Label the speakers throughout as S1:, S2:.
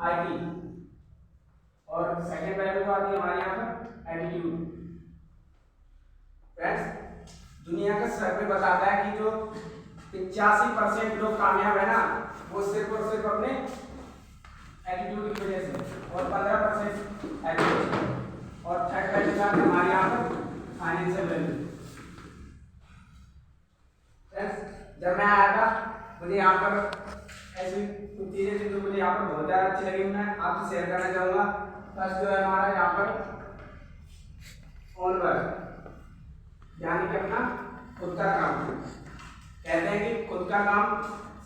S1: IT, और second value जो आती है हमारे यहाँ पर एटीट्यूड। फ्रेंड्स, दुनिया का सर्वे बताता है कि जो 85% लोग कामयाब है ना, वो सिर्फ और सिर्फ अपने एटीट्यूड की वजह से, और 15% एजुकेशन, और थर्ड वैल्यू का हमारे यहाँ पर फाइनेंशियल वैल्यू। जब मैं आया था मुझे यहाँ पर ऐसी कुछ चीजें थी जो मुझे यहाँ पर बहुत ज़्यादा अच्छी लगी, मैं आपसे शेयर करना चाहूँगा। फर्स्ट जो है हमारा यहाँ पर ऑनवर्क, यानी कि अपना खुद का काम। कहते हैं कि खुद का काम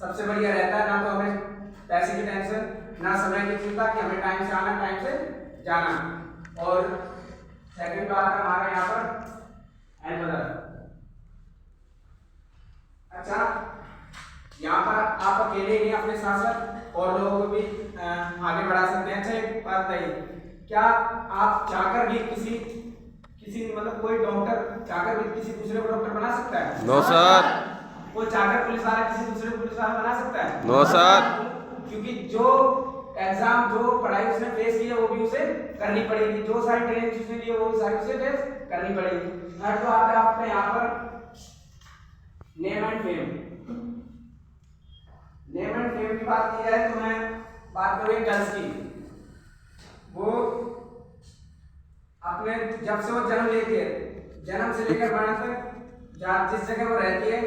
S1: सबसे बढ़िया रहता है, ना तो हमें पैसे की टेंशन, ना समय की चिंता कि हमें टाइम से आना टाइम से जाना। और सेकंड बात है हमारा यहाँ पर हेल्पर। अच्छा, यहाँ पर आप अकेले नहीं, अपने साथ साथ और लोगों को भी आगे बढ़ा सकते हैं। अच्छा, एक बात बताइए, क्या आप चाहकर भी किसी मतलब कोई डॉक्टर चाहकर भी किसी दूसरे को डॉक्टर बना सकता है?
S2: No sir.
S1: वो चाहकर पुलिस वाला किसी दूसरे को पुलिस वाला बना सकता है?
S2: No sir.
S1: क्योंकि जो एग्जाम, जो पढ़ाई उसने फेस की है वो भी उसे करनी पड़ेगी, जो सारी ट्रेनिंग उसने ली है वो भी सारी उसे फेस करनी पड़ेगी। थर्ड तो आता है आपके यहाँ पर name and fame. Name and fame की बात की जाए तो मैं बात करूँ गर्ल्स की। वो अपने जब से वो जन्म लेती है, जन्म से लेकर मरने तक जिस जगह वो रहती है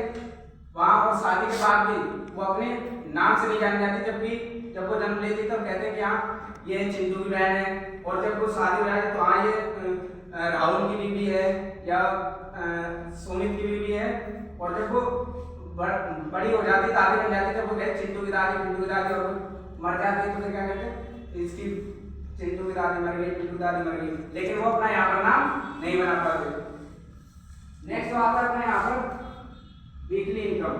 S1: वहां, और शादी के बाद भी वो अपने नाम से नहीं जानी जाती। जब वो जन्म लेती है तब कहते हैं कि हाँ ये चिंटू की बहन है, और जब वो शादी हो जाती है तो हाँ ये राहुल की बीवी है या सुमित की बीवी है। और जब वो बड़ी हो जाती, दादी बन जाती, जब वो कहते चिंटू की दादी, पिंटू की दादी, और मर जाती है तो क्या कहते हैं, इसकी चिंटू की दादी मर गई, पिंटू की दादी मर गई, लेकिन वो अपना यहाँ पर नाम नहीं बना पाते। नेक्स्ट आता है अपने यहाँ पर वीकली इनकम।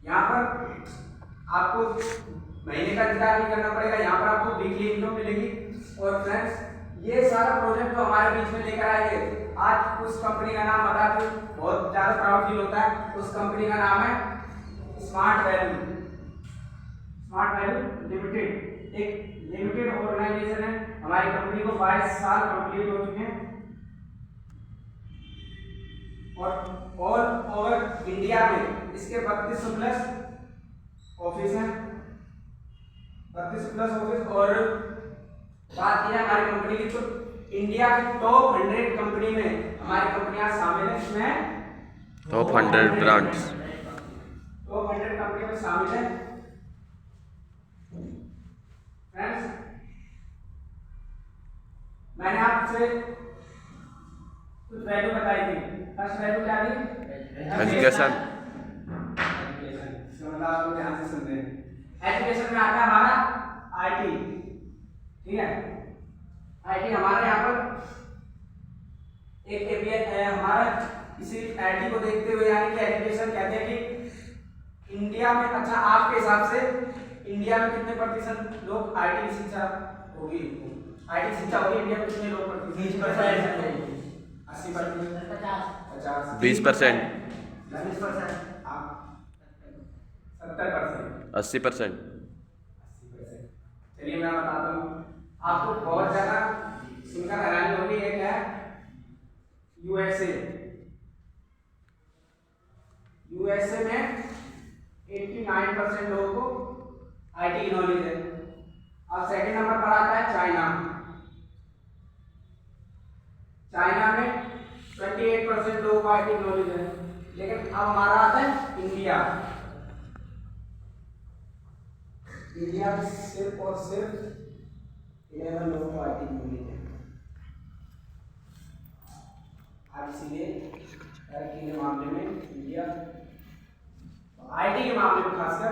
S1: यहाँ पर आपको महीने का इंतजार नहीं करना पड़ेगा, यहाँ पर आपको वीकली इनकम मिलेगी। और फ्रेंड्स, ये सारा प्रोजेक्ट जो हमारे बीच में लेकर आए, आज उस कंपनी का नाम बता दूं, बहुत ज्यादा प्राउड फील होता है। उस कंपनी का नाम है smart value. Smart value limited एक लिमिटेड ऑर्गेनाइजेशन है। हमारी कंपनी को 22 साल कंप्लीट हो चुके हैं, और ऑल ओवर इंडिया में इसके 32 प्लस ऑफिस हैं, 32 प्लस ऑफिस। और बात की जाए हमारी कंपनी की तो इंडिया की टॉप 100 कंपनी में हमारी कंपनियां शामिल है। इसमें
S2: टॉप 100 ब्रांड्स,
S1: टॉप 100 कंपनी में शामिल है। फ्रेंड्स, मैंने आपसे कुछ वैल्यू बताई थी। फर्स्ट वैल्यू क्या थी?
S2: एजुकेशन।
S1: मतलब आप ध्यान से सुन रहे हैं। एजुकेशन में आता है हमारा आईटी, ठीक है। आईटी हमारे यहाँ पर एक एपीआई है हमारा। इसी आईटी को देखते हुए, यानी कि एजुकेशन कहते हैं कि इंडिया में, अच्छा आपके हिसाब से इंडिया में कितने प्रतिशत लोग आईटी की शिक्षा होगी? आईटी शिक्षा होगी इंडिया में कितने लोग? 20%, 80%, 50,
S2: 20%,
S1: 70%,
S2: 80%।
S1: चलिए मैं बताता हूँ आपको, बहुत ज्यादा सुनकर हैरानी होगी। एक है यूएसए। यूएसए में 89% लोगों को आईटी की नॉलेज है। अब सेकंड नंबर पर आता है चाइना। चाइना में 28% लोगों को आईटी की नॉलेज है। लेकिन अब हमारा आता है इंडिया। इंडिया में सिर्फ और सिर्फ 11 लोगों को आईटी की नॉलेज है। आज इसीलिए तरक्की के मामले में इंडिया, आईटी के मामले में खासकर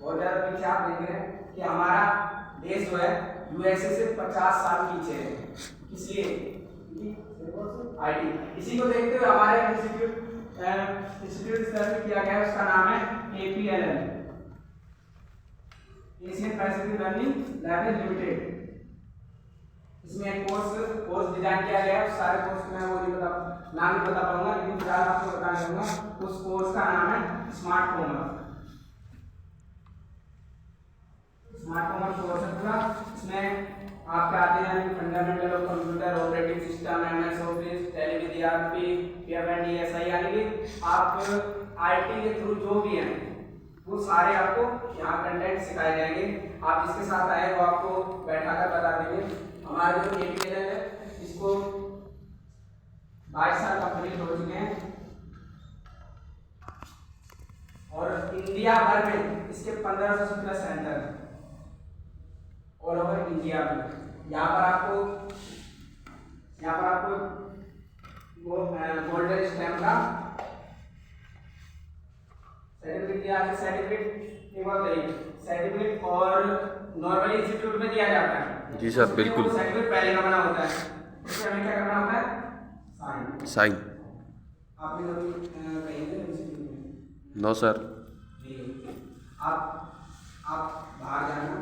S1: बहुत ज्यादा पीछे। आप देख रहे हैं कि हमारा देश जो है यूएसए से 50 साल पीछे है। इसलिए आईटी, इसी को देखते हुए हमारे इंस्टीट्यूट किया गया है, उसका नाम है APLL, Asian Pacific learning lab limited. इसमें एक कोर्स डिजाइन किया गया है। सारे कोर्स में वो नहीं बता, नाम नहीं बता पाऊंगा, लेकिन फिलहाल आपको बताना चाहूंगा। उस कोर्स का नाम है smart commerce. Smart commerce course है पूरा। इसमें आपके आते हैं fundamental of computer, operating system, MS office, Tally ERP, PFND, SI, यानी कि आप आईटी के थ्रू जो भी हैं वो सारे आपको यहाँ कंटेंट सिखाए जाएंगे। आप जिसके साथ आए वो आपको बैठा कर बता देंगे। हमारे जो एपीएल है इसको 22 साल कंप्लीट हो चुके हैं और इंडिया भर में इसके 1500 से प्लस सेंटर हैं ऑल ओवर इंडिया में। यहाँ पर आपको वो गोल्डन स्टैम्प का सर्टिफिकेट दिया है। सर्टिफिकेट और नॉर्मली इंस्टीट्यूट में दिया जाता है।
S2: जी सर, बिल्कुल।
S1: सर्टिफिकेट पहले का बना होता है, उसमें हमें क्या करना होता है?
S2: साइन।
S1: आपने कभी कहीं गए इंस्टीट्यूट में?
S2: No sir.
S1: आप बाहर जाना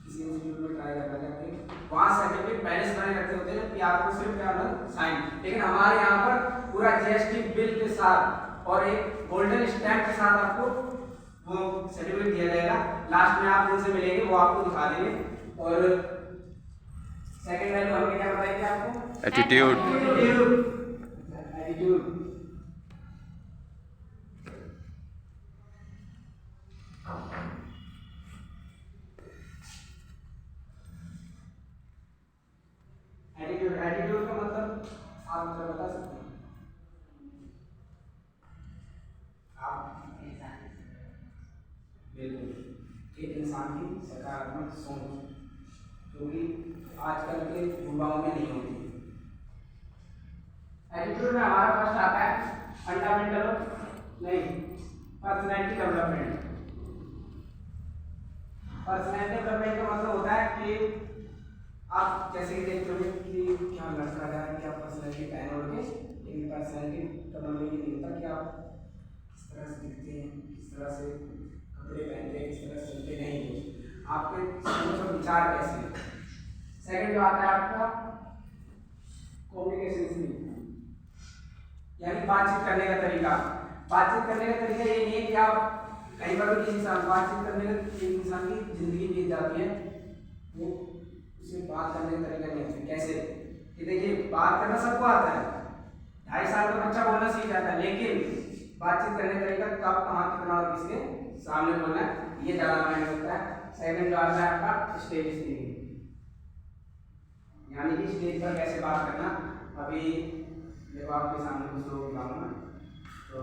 S1: किसी इंस्टीट्यूट में ट्राई करना चाहते हैं, वहाँ सर्टिफिकेट पहले से बने रखते होते हैं कि आपको सिर्फ क्या होना साइन। लेकिन हमारे यहाँ पर पूरा जीएसटी बिल के साथ और एक गोल्डन स्टैम्प के साथ आपको वो सर्टिफिकेट दिया जाएगा। लास्ट में आप उनसे मिलेंगे, वो आपको दिखा देंगे। और सेकंड वैल्यू हमने क्या बताई थी आपको?
S2: एटीट्यूड।
S1: एटीट्यूड एटीट्यूड का मतलब आप मुझे बता सकते हैं? आप बिल्कुल एक इंसान की सकारात्मक सोच जो कि आजकल के युवाओं में नहीं होती। एटीट्यूड में हमारा फर्स्ट आता है fundamental personality development. Personality development का मतलब होता है कि आप जैसे कि देखते हो कि क्या लड़का है कि आप पर्सनैलिटी पहन ओढ़ के, लेकिन पर्सनैलिटी डेवलपमेंट ये नहीं होता कि आप किस तरह से दिखते हैं, किस तरह से कपड़े पहनते हैं, किस तरह से चलते नहीं, आपके सोच और विचार कैसे हैं। सेकंड जो आता है आपका कम्युनिकेशन स्किल, यानी बातचीत करने का तरीका। बातचीत करने का तरीका ये नहीं है कि आप कहीं पर भी इंसान बातचीत करने का इंसान की जिंदगी बीत जाती है, वो उसे बात करने का तरीका नहीं आता। कैसे कि देखिए बात करना सबको आता है, 2.5 साल का बच्चा बोलना सीख जाता है, लेकिन बातचीत करने का तरीका कब कहाँ कितना और किसके सामने बोलना है ये ज़्यादा मायने रखता है। सेकंड जो आता है आपका स्टेज स्पीकिंग, यानी कि स्टेज पर कैसे बात करना। अभी जब आपके सामने कुछ लोग बताऊंगा तो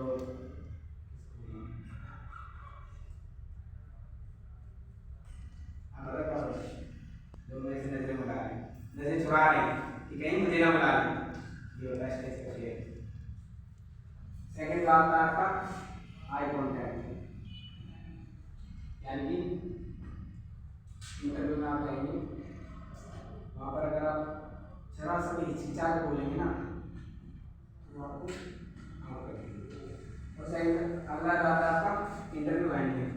S1: लोग ऐसे नजरें बुला रहे हैं, नजरें छुड़ा रहे हैं कि कहीं मुझे ना बुला लें, ये होता है स्टेज का शेयर। सेकंड बात है आपका आई कॉन्टैक्ट, यानी कि इंटरव्यू में आप जाएंगे, वहाँ पर अगर आप जरा सा भी हिचकिचा के बोलेंगे ना तो आपको काम करेंगे। और सेकंड अगला बात है आपका इंटरव्यू हैंडलिंग,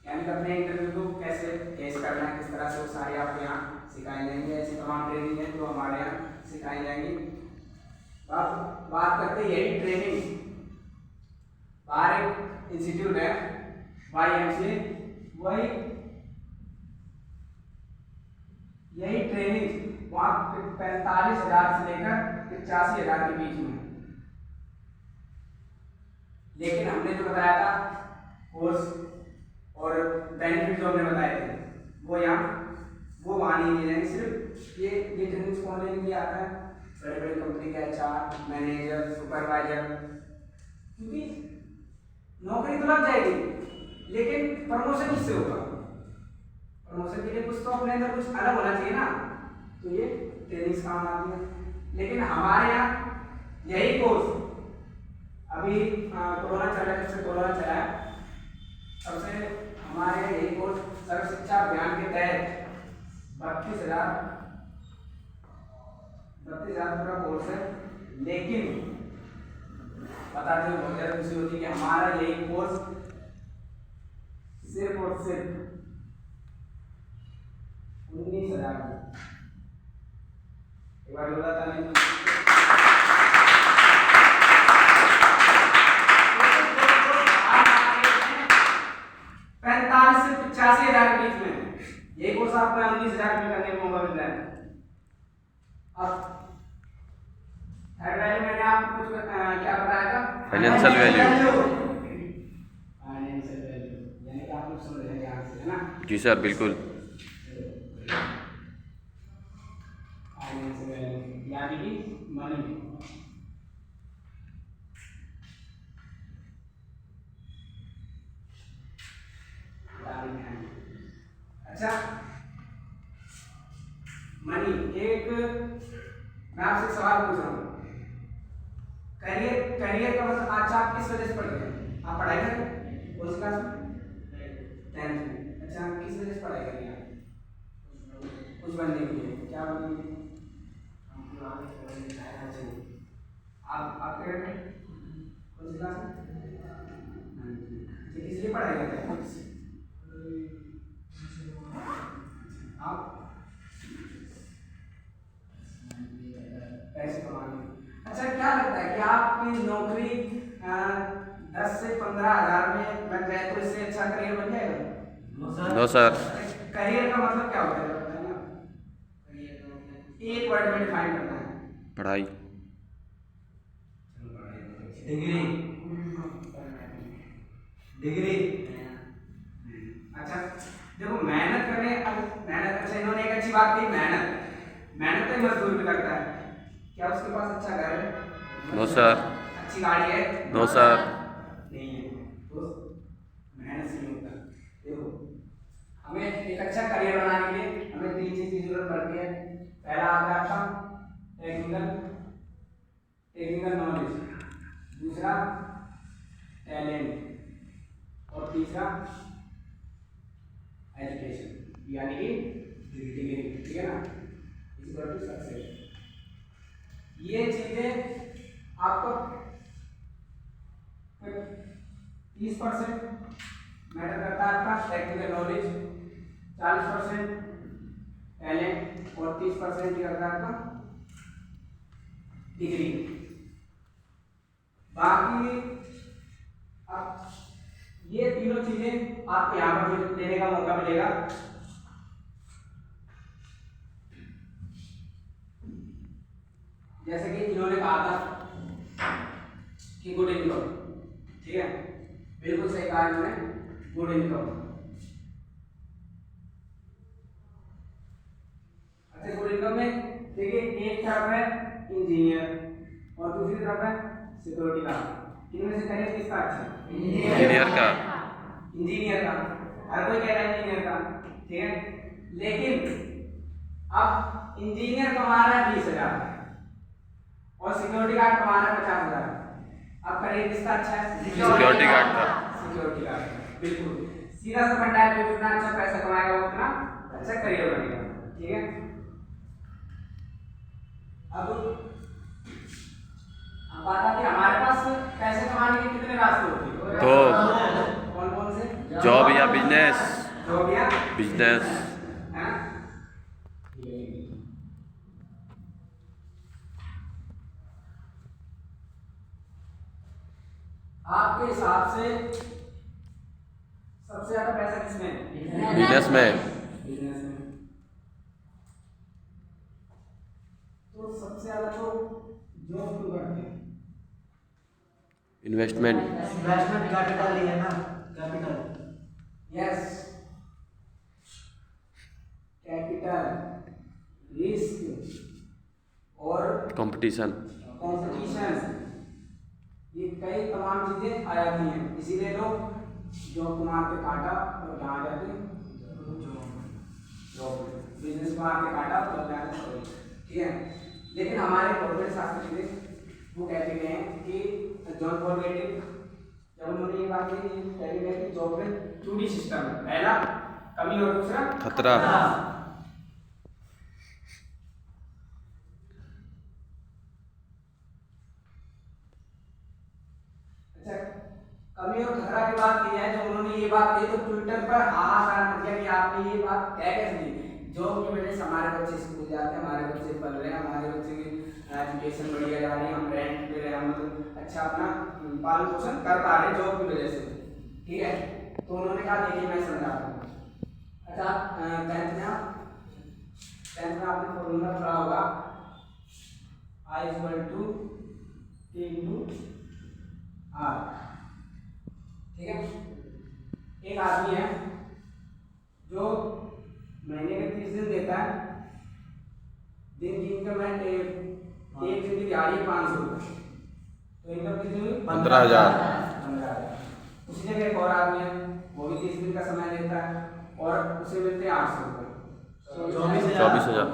S1: यानी कि अपने इंटरव्यू को कैसे फेस करना है, किस तरह से वो सारे आपको यहाँ सिखाए जाएंगे। ऐसी तमाम ट्रेनिंग है जो हमारे यहाँ सिखाई जाएंगी। अब बात करते हैं यही ट्रेनिंग, बाहर एक इंस्टीट्यूट है YMCA, वही यही ट्रेनिंग वहाँ 45,000 से लेकर 85,000 के बीच में। लेकिन हमने जो बताया था कोर्स और बेनिफिट जो हमने बताए थे वो वहाँ नहीं दिए जाएंगे। सिर्फ ये ट्रेनिंग कौन लेने के लिए आता है? बड़े बड़े कंपनी के HR, मैनेजर, सुपरवाइजर, क्योंकि नौकरी तो लग जाएगी लेकिन प्रमोशन किससे होगा? प्रमोशन के लिए कुछ तो अपने अंदर कुछ अलग होना चाहिए ना, तो ये ट्रेनिंग काम आती है। लेकिन हमारे यहाँ यही कोर्स अभी कोरोना चल रहा है, जब से कोरोना चला है तब से हमारे यही कोर्स सर्व शिक्षा अभियान के तहत 32,000 पूरा कोर्स है। लेकिन बताते हुए बहुत ज़्यादा खुशी होती है कि हमारा यही कोर्स सिर्फ और सिर्फ 19,000 एक बार बोला था नहीं 45 85,000 के बीच में। ये कोर्स आपको 19,000 में करने को मौका मिल रहा है। अब थर्ड वैल्यू मैंने आपको कुछ क्या बताया था?
S2: Financial value.
S1: फाइनेंशियल वैल्यू यानी कि आप लोग सुन रहे हैं ध्यान से, है ना?
S2: जी सर, बिल्कुल।
S1: फाइनेंशियल वैल्यू यानी कि मनी। अच्छा, मनी एक मैं आपसे सवाल पूछ रहा हूँ, करियर का मतलब अच्छा आप किस वजह से पढ़ रहे हैं? आप पढ़ाई कर रहे हैं कौन सी क्लास में? 10th में। अच्छा, किस वजह से पढ़ाई कर रहे हैं आप? कुछ बनने के लिए। क्या बनने? आप क्या कर रहे हैं? कौन सी क्लास में? किस लिए पढ़ाई कर रहे हैं आप? पैसे कमाने। अच्छा, क्या लगता है कि आपकी नौकरी 10 से 15,000 में बन जाए तो इससे अच्छा करियर बन जाएगा?
S2: No sir.
S1: करियर का मतलब क्या होता है बताइए ना? एक वर्ड में डिफाइन करना है।
S2: पढ़ाई।
S1: डिग्री। अच्छा, देखो मेहनत करने, अब मेहनत, अच्छा इन्होंने एक अच्छी बात कही, मेहनत तो मजदूर भी करता है। क्या उसके पास अच्छा घर है?
S2: No sir.
S1: अच्छी गाड़ी है?
S2: No sir.
S1: नहीं है। तो मेहनत से नहीं होता। देखो, हमें एक अच्छा करियर बनाने के लिए हमें 3 चीज की जरूरत पड़ती है। पहला आता है आपका टेक्निकल नॉलेज, दूसरा टैलेंट, और तीसरा एजुकेशन यानी कि डिग्री। ठीक है ना? Equal to success. ये चीजें आपको 30% मैटर करता है आपका टेक्निकल नॉलेज, 40% टैलेंट और 30% ही करता है आपका डिग्री। बाकी अब ये तीनों चीजें आपको यहाँ पर लेने का मौका मिलेगा। जैसे कि इन्होंने कहा था कि गुड इनकम, ठीक है, बिल्कुल सही कहा इन्होंने, गुड इनकम। अच्छा, गुड इनकम में देखिए एक तरफ है इंजीनियर और दूसरी तरफ है सिक्योरिटी गार्ड। इनमें से करियर किसका अच्छा है?
S2: इंजीनियर का।
S1: इंजीनियर का हर कोई कह रहा है इंजीनियर का, ठीक है, लेकिन अब इंजीनियर कमा रहा है 20,000 और सिक्योरिटी गार्ड कमा रहा है 50,000। अब करियर किसका अच्छा है?
S2: सिक्योरिटी गार्ड का।
S1: सिक्योरिटी गार्ड, बिल्कुल सीधा सा फंडा है। जो जितना अच्छा पैसा कमाएगा वो उतना अच्छा करियर बनेगा। ठीक है, अब बात आती है हमारे पास पैसे कमाने के कितने रास्ते होते हैं?
S2: तो
S1: कौन कौन से?
S2: जॉब या बिजनेस।
S1: जॉब या
S2: बिजनेस।
S1: है ना? आपके हिसाब से सबसे ज्यादा पैसा किसमें है?
S2: बिजनेस में।
S1: बिजनेस में। तो सबसे ज्यादा तो जॉब क्यों करते हैं?
S2: इन्वेस्टमेंट
S3: कैपिटल ही है ना, कैपिटल।
S1: यस, कैपिटल, रिस्क और
S2: कंपटीशन।
S1: कंपटीशन, ये कई तमाम चीजें आ जाती हैं। इसीलिए लोग जॉब को मार के काटा और कहाँ जाते हैं? जॉब। बिजनेस को मार के काटा और जाते हैं। ठीक है, लेकिन हमारे कॉर्पोरेट शास्त्र में वो कहते हैं कि जॉन पॉल गेटी, जब उन्होंने ये बात कही, कहते हैं कि जॉब में 2D सिस्टम है, पहला कमी और दूसरा
S2: खतरा।
S1: अच्छा, कमी और खतरा की बात की जाए, जब उन्होंने ये बात कही तो ट्विटर पर हाहाकार मच गया कि आपने ये बात कह कैसे दी? जॉब की वजह से हमारे बच्चे स्कूल जाते हैं, हमारे बच्चे पढ़ रहे हैं, हमारे बच्चे की एजुकेशन बढ़िया जा रही है, हम रेंट पे रहे, हम अच्छा अपना पालन पोषण कर पा रहे हैं जॉब की वजह से। ठीक है, तो उन्होंने कहा देखिए मैं समझाता हूँ। अच्छा, टेंथ में आपने फॉर्मूला पढ़ा होगा I equal to T into R। ठीक है, एक आदमी है जो महीने के 30 दिन देता है, दिन की इनकम है एक दिन की दिहाड़ी है 500 रुपये, तो इनकम कितनी हुई?
S2: 15,000।
S1: 15,000। उसी जगह एक और आदमी है, वो भी 30 दिन का समय लेता है और उसे मिलते हैं 800 रुपये,
S2: 24,000।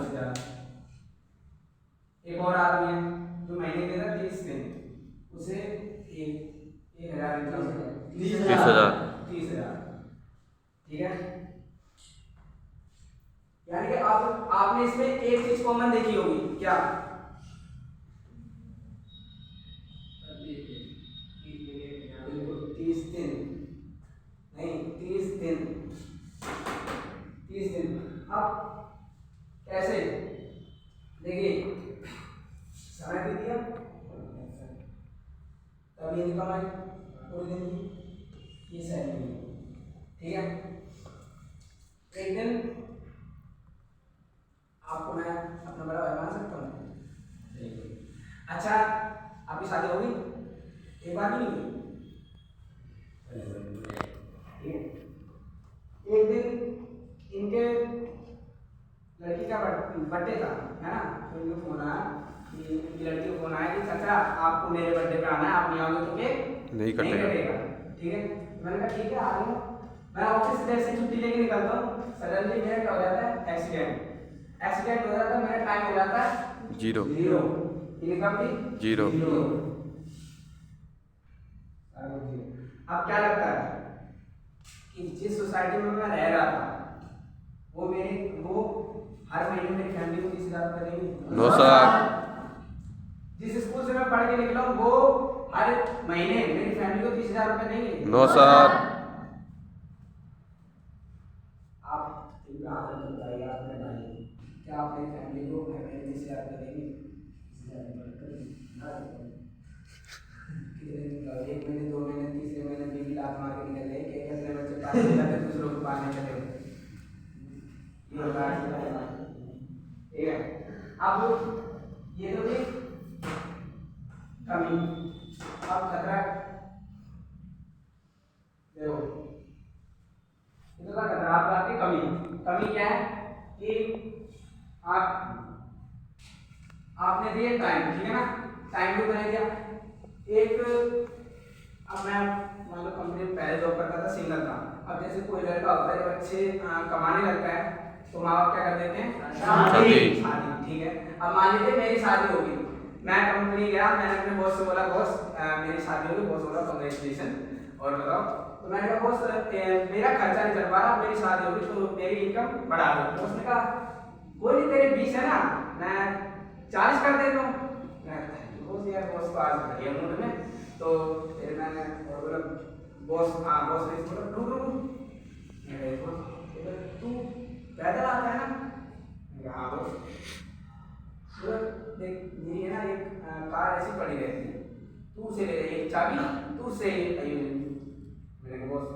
S1: एक और आदमी है जो महीने देता है 30 दिन, उसे 1,000 इनकम है,
S2: 30,000।
S1: 30,000। ठीक है, यानी कि आपने इसमें एक चीज कॉमन देखी होगी, क्या? बिल्कुल 30 दिन नहीं, 30 दिन 30 दिन। अब कैसे? देखिए, समय भी दिया तभी इनकम आई पूरे दिन की, ये सैलरी। ठीक है, एक दिन आपको मैं अपना बड़ा भाई मान सकता हूँ? अच्छा, आपकी शादी होगी? एक बार भी नहीं हुई? ठीक है, एक दिन इनके लड़की का बर्थडे था, है ना? तो इनको फोन आया कि इनकी लड़की को फोन आया कि चाचा आपको मेरे बर्थडे पे आना है, आप नहीं आओगे तो फिर
S2: नहीं कटेगा।
S1: ठीक है, मैंने कहा ठीक है आ रहा हूँ। मैं ऑफिस से जैसे छुट्टी लेके निकलता हूँ, सडनली मेरा क्या हो जाता है? एक्सीडेंट हो जाता है, मेरा टाइम हो जाता है
S2: 0।
S1: इनकम भी
S2: 0।
S1: अब क्या लगता है कि जिस सोसाइटी में मैं रह रहा था वो हर महीने मेरी फैमिली को 30,000 रुपये देंगे?
S2: No sir.
S1: जिस स्कूल से मैं पढ़ के निकला हूँ वो हर महीने मेरी फैमिली को 30,000 रुपये देंगे?
S2: No sir.
S1: आप बताइए, आप बताइए, क्या आप मेरी फैमिली को हर महीने 30,000 रुपये देंगे? एक महीने, 2 महीने, तीसरे महीने बीवी लात मार के निकल गए कि अपने बच्चे पालने जाते, दूसरों को पालने चले गए। ठीक है, अब ये तो भी कमी। अब खतरा देखो, इतना खतरा आपकी कमी क्या है कि आपने दिए टाइम, ठीक है ना? टाइम भी बना दिया। एक अब मैं मान लो कंपनी में पहले जॉब करता था, सिंगल था। अब जैसे कोई लड़का होता है, बच्चे कमाने लगता है तो माँ बाप क्या कर देते हैं? शादी। ठीक है, अब मान लीजिए मेरी शादी होगी, मैं कंपनी गया, मैंने अपने बॉस से बोला बॉस मेरी शादी होगी। बॉस बोला कांग्रेचुलेशन, और बताओ। तो मैंने कहा बॉस मेरा खर्चा नहीं चल पा रहा, मेरी शादी होगी तो मेरी इनकम बढ़ा दो। बॉस ने कहा कोई नहीं, तेरे 20 है ना, मैं 40 कर देता हूँ। बॉस यार, बॉस को आज बढ़िया मूड में, तो फिर मैंने और बोला बॉस ने बोला तू पैदल आता है ना? हाँ बॉस, देख मेरी है ना एक कार ऐसी पड़ी रहती है, तू उसे ले ले, एक चाबी तू उससे मैंने कहा बॉस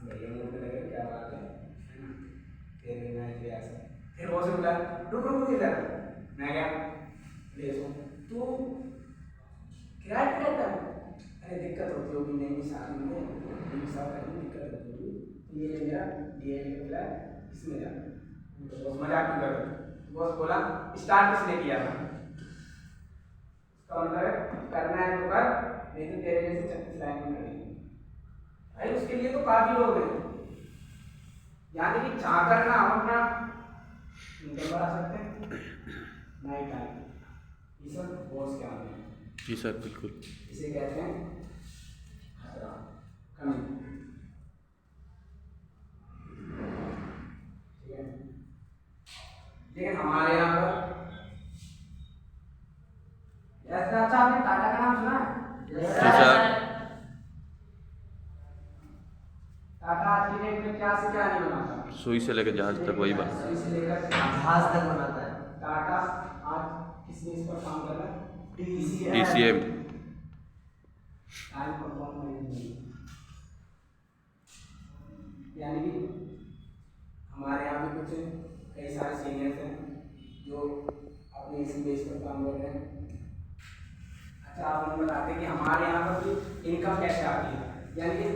S1: बढ़िया मूड में लगे, क्या बात है ना? फिर मैं ऐसा, फिर बॉस ने बोला रुक इधर। मैं गया, तू किराए पे रहता है? अरे दिक्कत होती होगी, नई शादी में दिक्कत होती होगी, तो ये मेरा डीएल का फ्लैट, इसमें जा। तो बॉस मजाक क्यों कर रहे? बॉस बोला स्टार्ट किसने किया था? इसका मतलब करना है तो कर, नहीं तो तेरे जैसे 36 लाइन में करेंगे। भाई उसके लिए तो काफी लोग हैं, यानी कि चाह करना हम अपना इनकम बढ़ा सकते हैं। नाइट टाइम ये सब बॉस के आगे।
S2: जी सर, बिल्कुल।
S1: इसे कहते हैं खतरा, कमी। ठीक है, लेकिन हमारे यहाँ पर अच्छा, आपने टाटा का नाम सुना है?
S2: जी सर।
S1: टाटा आज की डेट में क्या से क्या नहीं बनाता?
S2: सुई से लेकर जहाज तक वही बात।
S1: सुई से लेकर
S3: जहाज तक बनाता है।
S1: टाटा आज किस बेस पर काम कर रहा है?
S2: TCM।
S1: टाइम परफॉर्म, यानी कि कुछ कई सारे सीनियर्स हैं जो अपने इसी बेस पर काम कर रहे हैं। अच्छा, आप हमें बताते हैं कि हमारे यहाँ पर भी इनकम कैसे आती है, यानी कि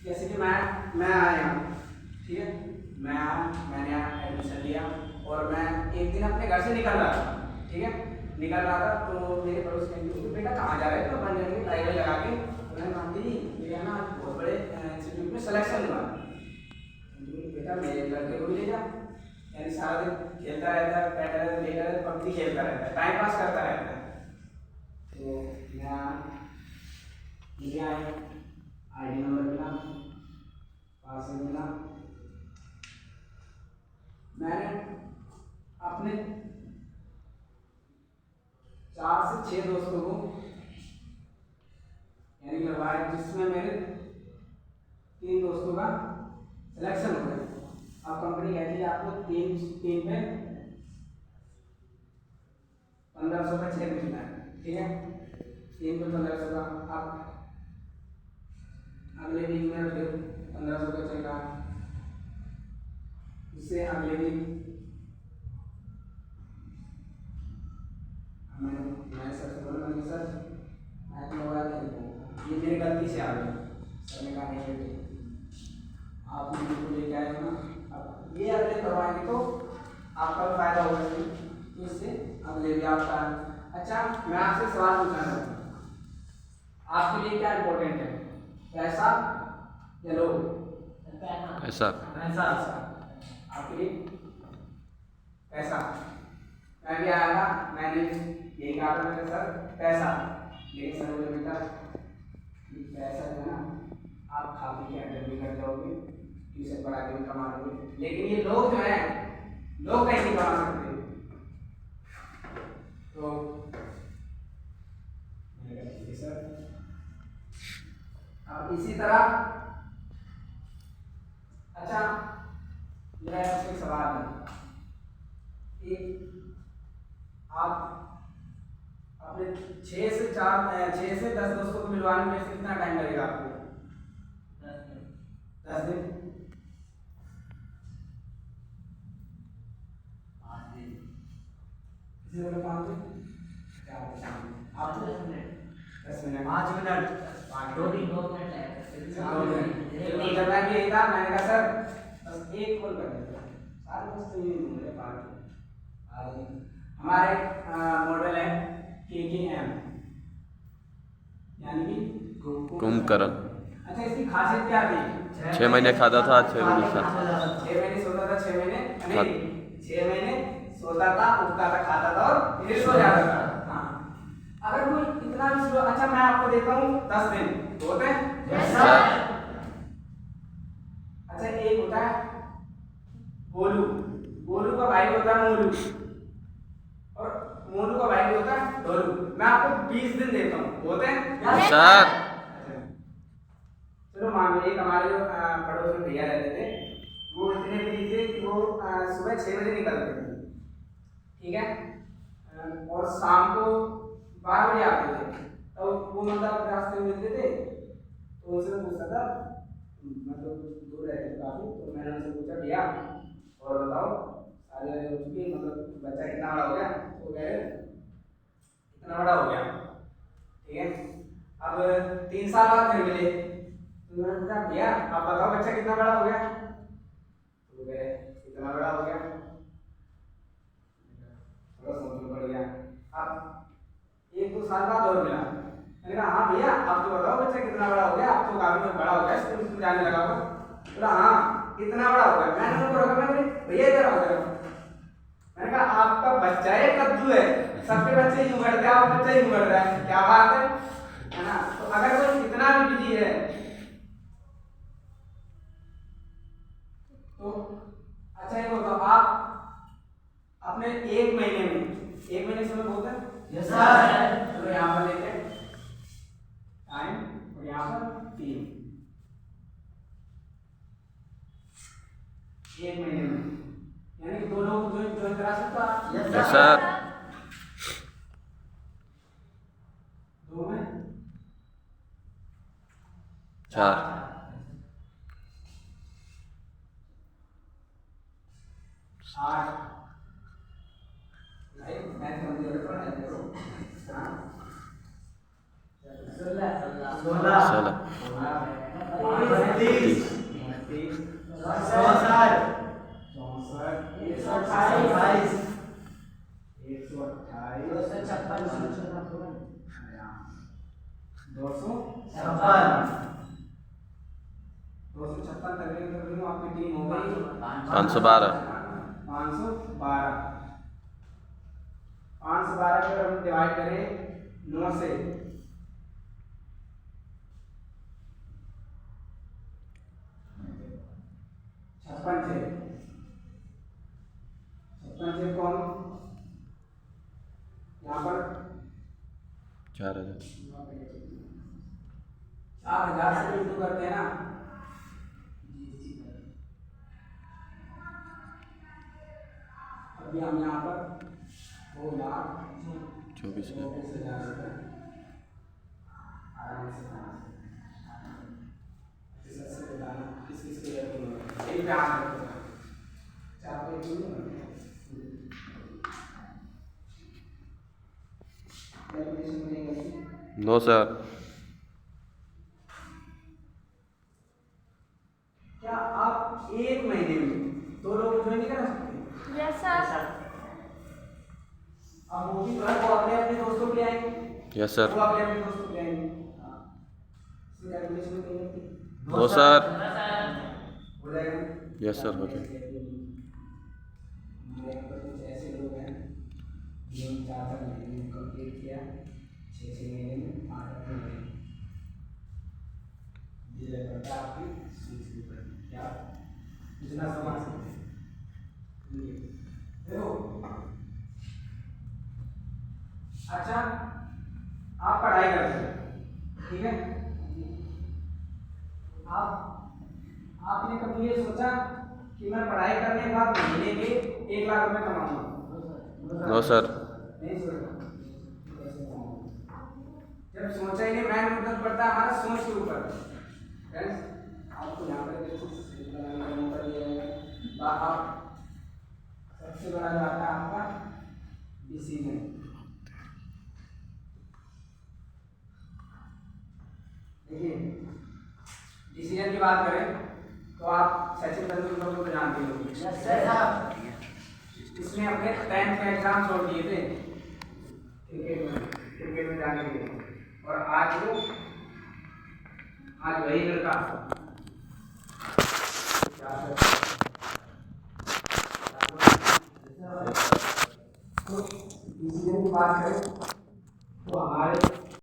S1: जैसे कि मैं आया हूँ, ठीक है, मैंने यहाँ एडमिशन लिया और मैं एक दिन अपने घर से निकल रहा था, ठीक है, निकल रहा था तो मेरे पड़ोस के बेटा कहाँ जा रहे थे, तो बन जाएंगे टाइगर लगा के उन्होंने मान दी मेरे ना बहुत बड़े इंस्टीट्यूट में सिलेक्शन हुआ। बेटा मेरे लड़के को भी ले जा, यानी सारा दिन खेलता रहता है, बैठा रहता है, लेटा रहता है, पबजी खेलता रहता है, टाइम पास करता रहता है। तो मुझे आए ID नंबर मिला, पासवर्ड मिला, मैंने अपने 4 से 6 दोस्तों को यानी लगवाया, जिसमें मेरे 3 दोस्तों का सिलेक्शन हो गया। अब कंपनी कहती है आपको 3 पे 1500 का चेक मिलना है, ठीक है, 3 पे 1500 का। अब अगले वीक में फिर 1500 का चेक आया, उससे अगले वीक मैं सर से बोला, मैंने सर मैं तो मोबाइल नहीं दूँगा, ये मेरी गलती से आ गई। सर ने कहा नहीं बेटे आप मुझे लेके आए हो ना, अब ये अगले करवाएंगे तो आपका भी फायदा होगा, तो इससे अगले भी आपका। अच्छा, मैं आपसे सवाल पूछना चाहता हूँ, आपके लिए क्या इम्पोर्टेंट है, पैसा या लोग?
S2: ऐसा
S1: पैसा। आपके लिए पैसा। मैं भी आया था, मैंने यही कहा था मेरे सर पैसा, लेकिन सर बोले बेटा पैसा जो है ना आप खा पी के अंदर भी कर जाओगे, ट्यूशन पढ़ा के भी कमा लोगे, लेकिन ये लोग जो है लोग कैसे कमा सकते हैं? तो मैंने कहा ठीक है सर। अब इसी तरह अच्छा मेरा आपसे एक सवाल है कि आप अपने 6 से 10 दोस्तों को मिलवाने में कितना टाइम लगेगा आपको? 10 दिन? 5 दिन? किसी को 5 दिन? आप 10 मिनट? 10 मिनट? 5 मिनट? 2 मिनट जब मैं भी था, मैंने कहा सर बस एक कॉल कर देता, सारे दोस्त तो ये मेरे पास हमारे मॉडल है KKM, यानी कि
S2: कुंभकर्ण।
S1: अच्छा, इसकी खासियत क्या थी?
S2: 6 महीने खाता था, 6 महीने
S1: 6 महीने सोता था, 6 महीने नहीं 6 महीने सोता था, उठता था, खाता था और फिर सो जाता था। हाँ, अगर कोई इतना भी स्लो, अच्छा मैं आपको देता हूँ 10 दिन, तो होते हैं? अच्छा, एक होता है गोलू, गोलू का भाई होता है मोलू, और मोलू का भाई होता है ढोलू। मैं आपको 20 दिन देता हूँ, होते हैं?
S2: सर
S1: चलो मान लो एक हमारे जो पड़ोस में भैया रहते थे, वो इतने फ्री थे कि वो सुबह 6 बजे निकलते थे, ठीक है, और शाम को 12 बजे आते थे। तो वो मतलब रास्ते में मिलते थे, तो उनसे पूछता था, मतलब दूर रहते थे काफी, तो मैंने उनसे पूछा भैया और बताओ शादी वादी हो चुकी है, मतलब बच्चा कितना बड़ा हो गया? तो कह रहे इतना बड़ा हो गया, ठीक है। अब 3 साल बाद फिर मिले, तो मैंने पूछा भैया आप बताओ बच्चा कितना बड़ा हो गया? तो कह रहे इतना बड़ा हो गया, थोड़ा सोचना पड़ गया। अब 1-2 साल बाद और मिला, मैंने कहा हाँ भैया आप तो बताओ बच्चा कितना बड़ा हो गया, आप तो काफी बड़ा हो गया, स्कूल जाने लगा होगा। बोला हाँ इतना बड़ा हो गया। मैंने उनको रोका, मैंने भैया इधर आओ जरा, मैंने कहा आपका बच्चा है कद्दू है, सबके बच्चे यूं बढ़ रहे हैं, आप बच्चा यूं बढ़ रहा है, क्या बात है ना? तो अगर कोई इतना भी बिजी है तो अच्छा ये बताओ आप अपने 1 महीने में, 1 महीने से बोलते हैं यस सर, चलो यहाँ पर लेते हैं टाइम और यहाँ पर 3, 1 महीने में, यानी कि 2 लोग ज्वाइन करा सकते हो आप?
S2: Yes sir.
S1: 2 में
S2: 4
S1: 8 नहीं मैं कमजोर पर है देखो हाँ 16
S2: 16
S3: 32
S1: 32
S3: 64
S1: 128 256 तकरीबन तकरीबन आपकी टीम हो गई
S2: 512
S1: 512 को हम डिवाइड करें 9 से छप्पन से कौन यहाँ पर
S2: 4000
S1: 4000 से इंटू करते हैं ना अभी हम यहाँ पर
S2: 24,000
S1: आराम से बताना किसके लिए
S2: नो सर
S1: क्या आप एक महीने में 2 लोग ज्वाइन नहीं करा सकते?
S4: Yes sir.
S1: अब वो भी तो है, वो अपने अपने दोस्तों के लिए आएंगे
S2: यस सर
S1: वो अपने अपने दोस्तों के लिए आएंगे इसमें कैलकुलेशन नहीं होती
S2: नो सर
S1: हो जाएगा
S2: यस सर हो जाएगा
S1: हमारे यहाँ पर कुछ ऐसे लोग हैं जिन्होंने 4 महीने में कंप्लीट किया 6 महीने में 8 महीने में ये करता आपकी स्विच के ऊपर क्या इतना समझ सकते हैं देखो अच्छा आप पढ़ाई करते हैं ठीक है आपने कभी ये सोचा कि मैं पढ़ाई करने के बाद महीने के 1 लाख रुपए कमाऊंगा
S2: नो सर
S1: नहीं सोचा जब सोचा ही नहीं मैंने मतलब पड़ता हमारा सोच के ऊपर फ्रेंड्स आपको यहाँ पर आप सबसे बड़ा जो आता है आपका डिसीजन देखिए डिसीजन की बात करें तो आप सचिन तेंदुलकर को जानते होंगे इसने अपने 10th का एग्जाम छोड़ दिए थे क्रिकेट में जाने के लिए और आज वही लड़का डिसीजन की बात करें तो हमारे